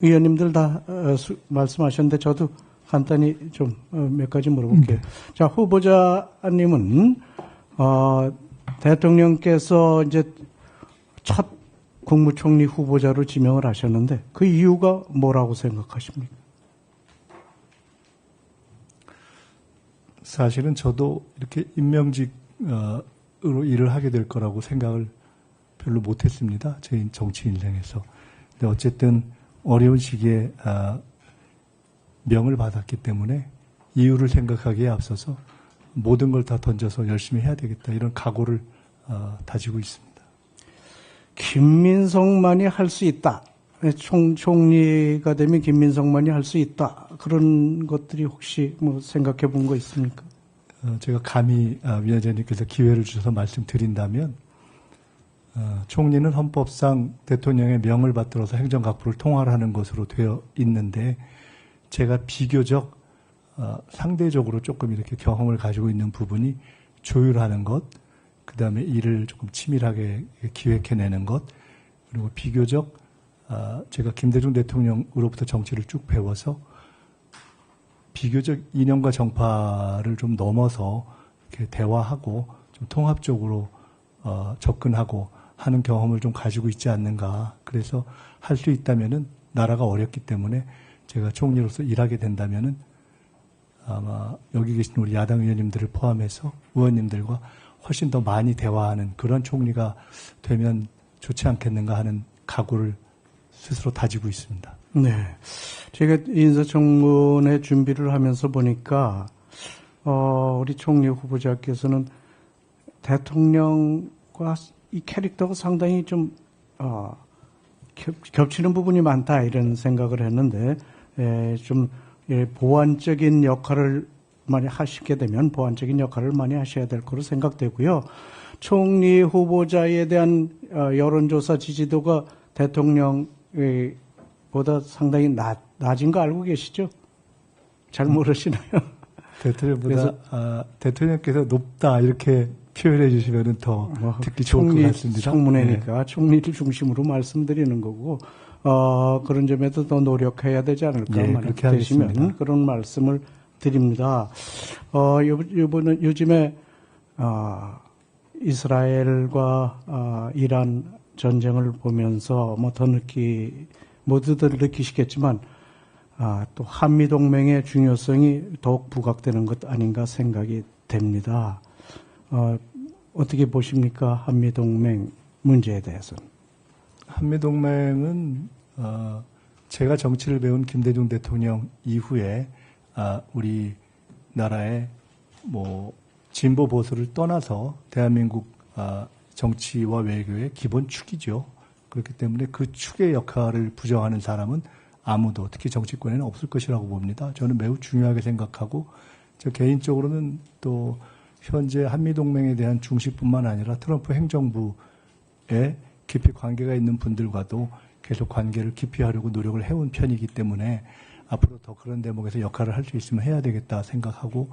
의원님들 다 말씀하셨는데 저도 간단히 좀 몇 가지 물어볼게요. 자, 후보자님은 대통령께서 이제 첫 국무총리 후보자로 지명을 하셨는데 그 이유가 뭐라고 생각하십니까? 사실은 저도 이렇게 임명직으로 일을 하게 될 거라고 생각을 별로 못했습니다. 제 정치 인생에서. 근데 어쨌든 어려운 시기에 명을 받았기 때문에 이유를 생각하기에 앞서서 모든 걸 다 던져서 열심히 해야 되겠다 이런 각오를 다지고 있습니다. 김민석만이 할 수 있다. 총리가 되면 김민석만이 할 수 있다. 그런 것들이 혹시 뭐 생각해 본 거 있습니까? 제가 감히 위원장님께서 기회를 주셔서 말씀드린다면 총리는 헌법상 대통령의 명을 받들어서 행정각부를 통할하는 것으로 되어 있는데 제가 비교적 상대적으로 조금 이렇게 경험을 가지고 있는 부분이 조율하는 것, 그 다음에 일을 조금 치밀하게 기획해내는 것, 그리고 비교적 제가 김대중 대통령으로부터 정치를 쭉 배워서 비교적 이념과 정파를 좀 넘어서 이렇게 대화하고 좀 통합적으로 접근하고 하는 경험을 좀 가지고 있지 않는가. 그래서 할 수 있다면은 나라가 어렵기 때문에 제가 총리로서 일하게 된다면은 아마 여기 계신 우리 야당 의원님들을 포함해서 의원님들과 훨씬 더 많이 대화하는 그런 총리가 되면 좋지 않겠는가 하는 각오를 스스로 다지고 있습니다. 네. 제가 인사청문회 준비를 하면서 보니까, 우리 총리 후보자께서는 대통령과 이 캐릭터가 상당히 좀, 겹치는 부분이 많다, 이런 생각을 했는데, 좀, 보완적인 역할을 많이 하시게 되면 보완적인 역할을 많이 하셔야 될 거로 생각되고요. 총리 후보자에 대한 여론조사 지지도가 대통령보다 상당히 낮은 거 알고 계시죠? 잘 모르시나요? 대통령보다 대통령께서 높다 이렇게 표현해 주시면 더 듣기 좋을 것 같습니다. 청문회니까 네. 총리를 중심으로 말씀드리는 거고 그런 점에도 더 노력해야 되지 않을까 만약 되시면 그런 말씀을 드립니다. 요즘에 이스라엘과 이란 전쟁을 보면서 모두들 느끼시겠지만 또 한미동맹의 중요성이 더욱 부각되는 것 아닌가 생각이 됩니다. 어떻게 보십니까? 한미동맹 문제에 대해서는. 한미동맹은 제가 정치를 배운 김대중 대통령 이후에 우리 나라의 진보 보수를 떠나서 대한민국 정치와 외교의 기본 축이죠. 그렇기 때문에 그 축의 역할을 부정하는 사람은 아무도 특히 정치권에는 없을 것이라고 봅니다. 저는 매우 중요하게 생각하고 저 개인적으로는 또 현재 한미동맹에 대한 중시뿐만 아니라 트럼프 행정부에 깊이 관계가 있는 분들과도 계속 관계를 깊이 하려고 노력을 해온 편이기 때문에 앞으로 더 그런 대목에서 역할을 할 수 있으면 해야 되겠다 생각하고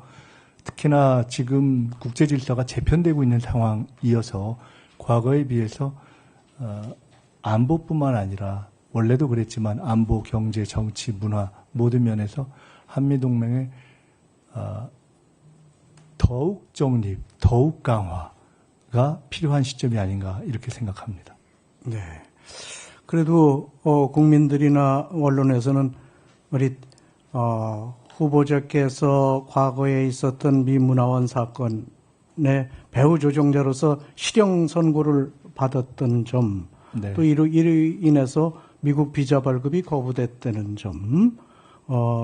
특히나 지금 국제 질서가 재편되고 있는 상황이어서 과거에 비해서 안보뿐만 아니라 원래도 그랬지만 안보, 경제, 정치, 문화 모든 면에서 한미동맹의 더욱 정립, 더욱 강화가 필요한 시점이 아닌가 이렇게 생각합니다. 네. 그래도 국민들이나 언론에서는 우리 후보자께서 과거에 있었던 미 문화원 사건의 배후 조종자로서 실형 선고를 받았던 점, 네. 또 이로 인해서 미국 비자 발급이 거부됐다는 점,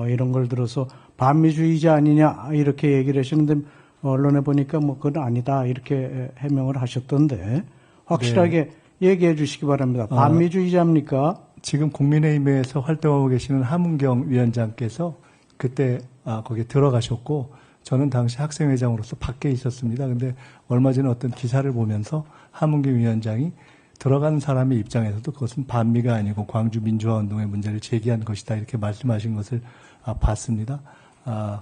이런 걸 들어서 반미주의자 아니냐 이렇게 얘기를 하시는데 언론에 보니까 그건 아니다 이렇게 해명을 하셨던데 확실하게 네. 얘기해 주시기 바랍니다. 반미주의자입니까? 지금 국민의힘에서 활동하고 계시는 하문경 위원장께서 그때 거기에 들어가셨고 저는 당시 학생회장으로서 밖에 있었습니다. 근데 얼마 전에 어떤 기사를 보면서 하문경 위원장이 들어간 사람의 입장에서도 그것은 반미가 아니고 광주 민주화운동의 문제를 제기한 것이다 이렇게 말씀하신 것을 봤습니다.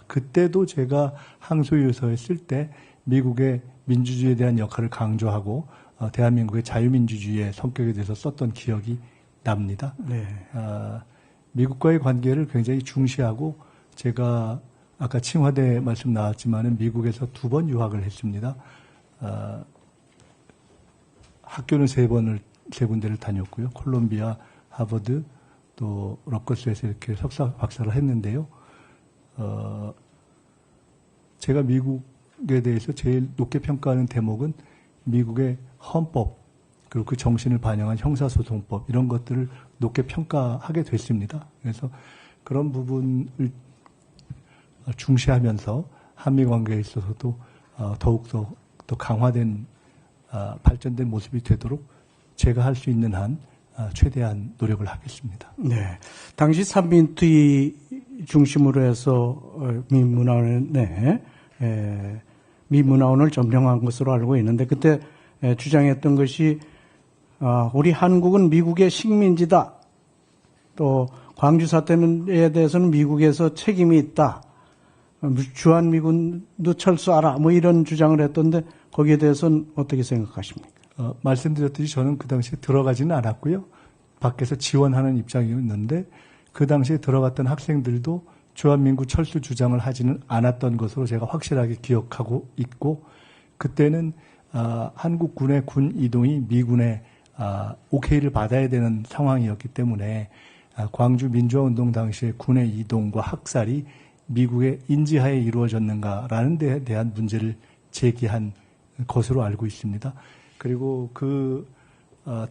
그때도 제가 항소유서에 쓸 때 미국의 민주주의에 대한 역할을 강조하고 대한민국의 자유민주주의의 성격에 대해서 썼던 기억이 납니다. 네. 미국과의 관계를 굉장히 중시하고 제가 아까 칭화대 말씀 나왔지만은 미국에서 2번 유학을 했습니다. 학교는 3 군데를 다녔고요. 콜롬비아, 하버드, 또 러커스에서 이렇게 석사, 박사를 했는데요. 제가 미국에 대해서 제일 높게 평가하는 대목은 미국의 헌법, 그리고 그 정신을 반영한 형사소송법, 이런 것들을 높게 평가하게 됐습니다. 그래서 그런 부분을 중시하면서 한미 관계에 있어서도 더욱더 더 강화된, 발전된 모습이 되도록 제가 할 수 있는 한 최대한 노력을 하겠습니다. 네. 당시 삼민투의 중심으로 해서 미문화원을 점령한 것으로 알고 있는데 그때 주장했던 것이 우리 한국은 미국의 식민지다. 또 광주 사태에 대해서는 미국에서 책임이 있다. 주한미군도 철수하라. 뭐 이런 주장을 했던데 거기에 대해서는 어떻게 생각하십니까? 말씀드렸듯이 저는 그 당시에 들어가지는 않았고요. 밖에서 지원하는 입장이었는데 그 당시에 들어갔던 학생들도 주한민국 철수 주장을 하지는 않았던 것으로 제가 확실하게 기억하고 있고 그때는 한국군의 군 이동이 미군의 오케이를 받아야 되는 상황이었기 때문에 광주 민주화운동 당시에 군의 이동과 학살이 미국의 인지하에 이루어졌는가라는 데에 대한 문제를 제기한 것으로 알고 있습니다. 그리고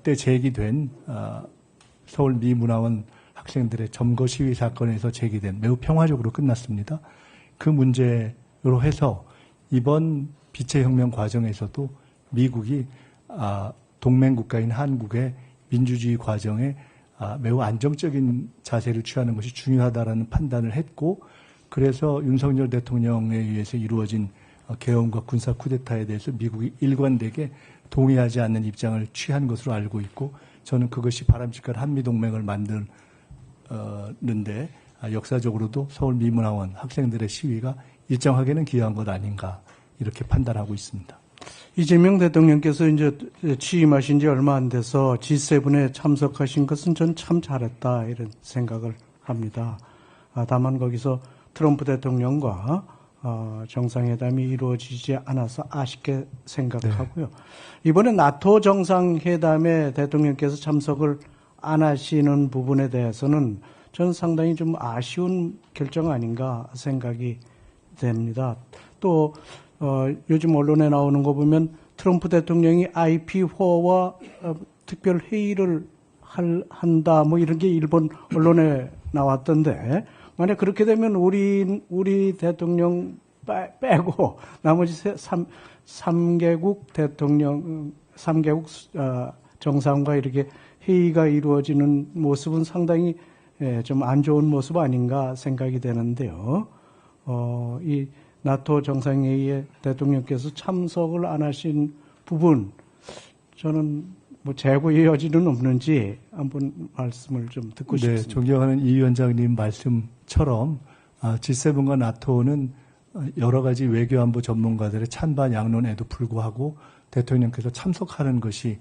때 제기된 서울 미문화원 학생들의 점거 시위 사건에서 제기된 매우 평화적으로 끝났습니다. 그 문제로 해서 이번 빛의 혁명 과정에서도 미국이 동맹국가인 한국의 민주주의 과정에 매우 안정적인 자세를 취하는 것이 중요하다라는 판단을 했고 그래서 윤석열 대통령에 의해서 이루어진 계엄과 군사 쿠데타에 대해서 미국이 일관되게 동의하지 않는 입장을 취한 것으로 알고 있고 저는 그것이 바람직한 한미동맹을 만드는데 역사적으로도 서울 미문화원 학생들의 시위가 일정하게는 기여한 것 아닌가 이렇게 판단하고 있습니다. 이재명 대통령께서 이제 취임하신 지 얼마 안 돼서 G7에 참석하신 것은 전 참 잘했다 이런 생각을 합니다. 다만 거기서 트럼프 대통령과 정상회담이 이루어지지 않아서 아쉽게 생각하고요. 네. 이번에 나토 정상회담에 대통령께서 참석을 안 하시는 부분에 대해서는 저는 상당히 좀 아쉬운 결정 아닌가 생각이 됩니다. 또 요즘 언론에 나오는 거 보면 트럼프 대통령이 IP호와 특별 회의를 한다 뭐 이런 게 일본 언론에 나왔던데 만약 그렇게 되면 우리 대통령 빼고 나머지 3개국 대통령 3개국 정상과 이렇게 회의가 이루어지는 모습은 상당히 좀 안 좋은 모습 아닌가 생각이 되는데요. 이 나토 정상회의에 대통령께서 참석을 안 하신 부분 저는 뭐 재고의 여지는 없는지 한번 말씀을 좀 듣고 싶습니다. 네, 존경하는 이 위원장님 말씀처럼 G7과 나토는 여러 가지 외교안보 전문가들의 찬반 양론에도 불구하고 대통령께서 참석하는 것이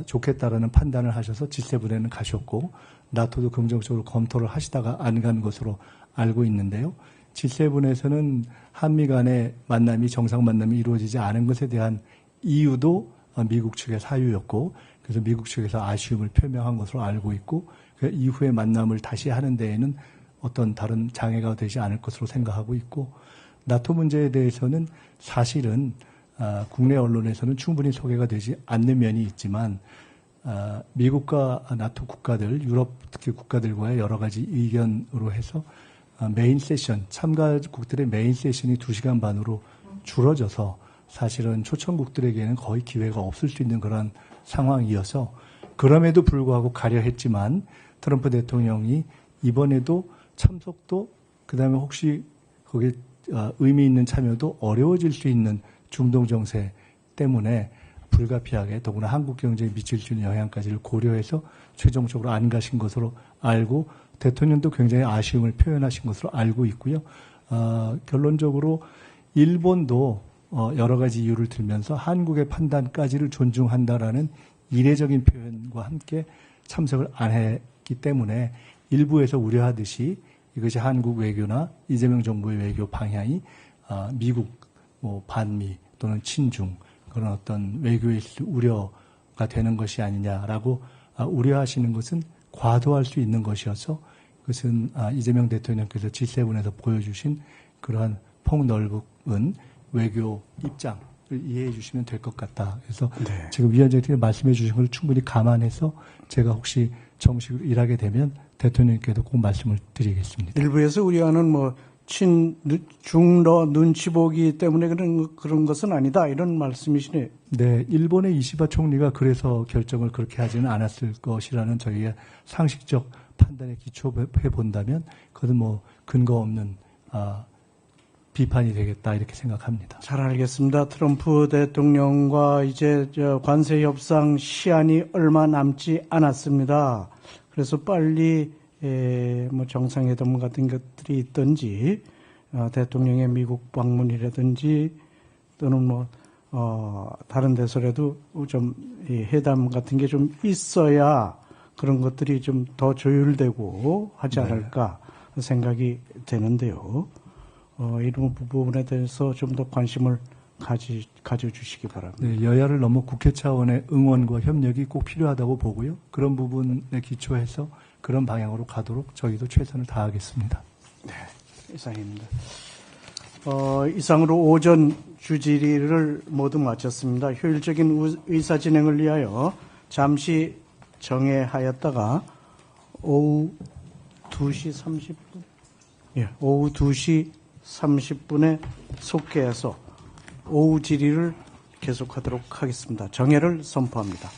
좋겠다라는 판단을 하셔서 G7에는 가셨고 나토도 긍정적으로 검토를 하시다가 안 간 것으로 알고 있는데요. G7에서는 한미 간의 만남이 정상 만남이 이루어지지 않은 것에 대한 이유도 미국 측의 사유였고 그래서 미국 측에서 아쉬움을 표명한 것으로 알고 있고 그 이후에 만남을 다시 하는 데에는 어떤 다른 장애가 되지 않을 것으로 생각하고 있고 나토 문제에 대해서는 사실은 국내 언론에서는 충분히 소개가 되지 않는 면이 있지만 미국과 나토 국가들, 유럽 특히 국가들과의 여러 가지 의견으로 해서 메인 세션, 참가국들의 메인 세션이 2시간 반으로 줄어져서 사실은 초청국들에게는 거의 기회가 없을 수 있는 그런 상황이어서 그럼에도 불구하고 가려 했지만 트럼프 대통령이 이번에도 참석도 그다음에 혹시 거기에 의미 있는 참여도 어려워질 수 있는 중동 정세 때문에 불가피하게 더구나 한국 경제에 미칠 수 있는 영향까지를 고려해서 최종적으로 안 가신 것으로 알고 대통령도 굉장히 아쉬움을 표현하신 것으로 알고 있고요. 결론적으로 일본도 여러 가지 이유를 들면서 한국의 판단까지를 존중한다라는 이례적인 표현과 함께 참석을 안 했기 때문에 일부에서 우려하듯이 이것이 한국 외교나 이재명 정부의 외교 방향이 미국 뭐 반미 또는 친중 그런 어떤 외교의 우려가 되는 것이 아니냐라고 우려하시는 것은 과도할 수 있는 것이어서 그것은 이재명 대통령께서 G7에서 보여주신 그러한 폭넓은 외교 입장을 이해해 주시면 될 것 같다. 그래서 네. 지금 위원장님이 말씀해 주신 걸 충분히 감안해서 제가 혹시 정식으로 일하게 되면 대통령께도 꼭 말씀을 드리겠습니다. 일부에서 우려하는 뭐 중러 눈치 보기 때문에 그런 것은 아니다 이런 말씀이시네요. 네, 일본의 이시바 총리가 그래서 결정을 그렇게 하지는 않았을 것이라는 저희의 상식적 판단에 기초해 본다면 그것은 뭐 근거 없는 비판이 되겠다 이렇게 생각합니다. 잘 알겠습니다. 트럼프 대통령과 이제 관세 협상 시한이 얼마 남지 않았습니다. 그래서 빨리 뭐 정상회담 같은 것들이 있든지 대통령의 미국 방문이라든지 또는 뭐 다른 데서라도 좀 회담 같은 게 좀 있어야 그런 것들이 좀 더 조율되고 하지 않을까 생각이 되는데요. 이런 부분에 대해서 좀 더 관심을 가져주시기 바랍니다. 네, 여야를 넘어 국회 차원의 응원과 협력이 꼭 필요하다고 보고요. 그런 부분에 기초해서 그런 방향으로 가도록 저희도 최선을 다하겠습니다. 네, 이상입니다. 이상으로 오전 주질의를 모두 마쳤습니다. 효율적인 의사 진행을 위하여 잠시 정회하였다가 오후 2시 30분, 오후 2시 30분에 속개해서 오후 질의를 계속하도록 하겠습니다. 정회를 선포합니다.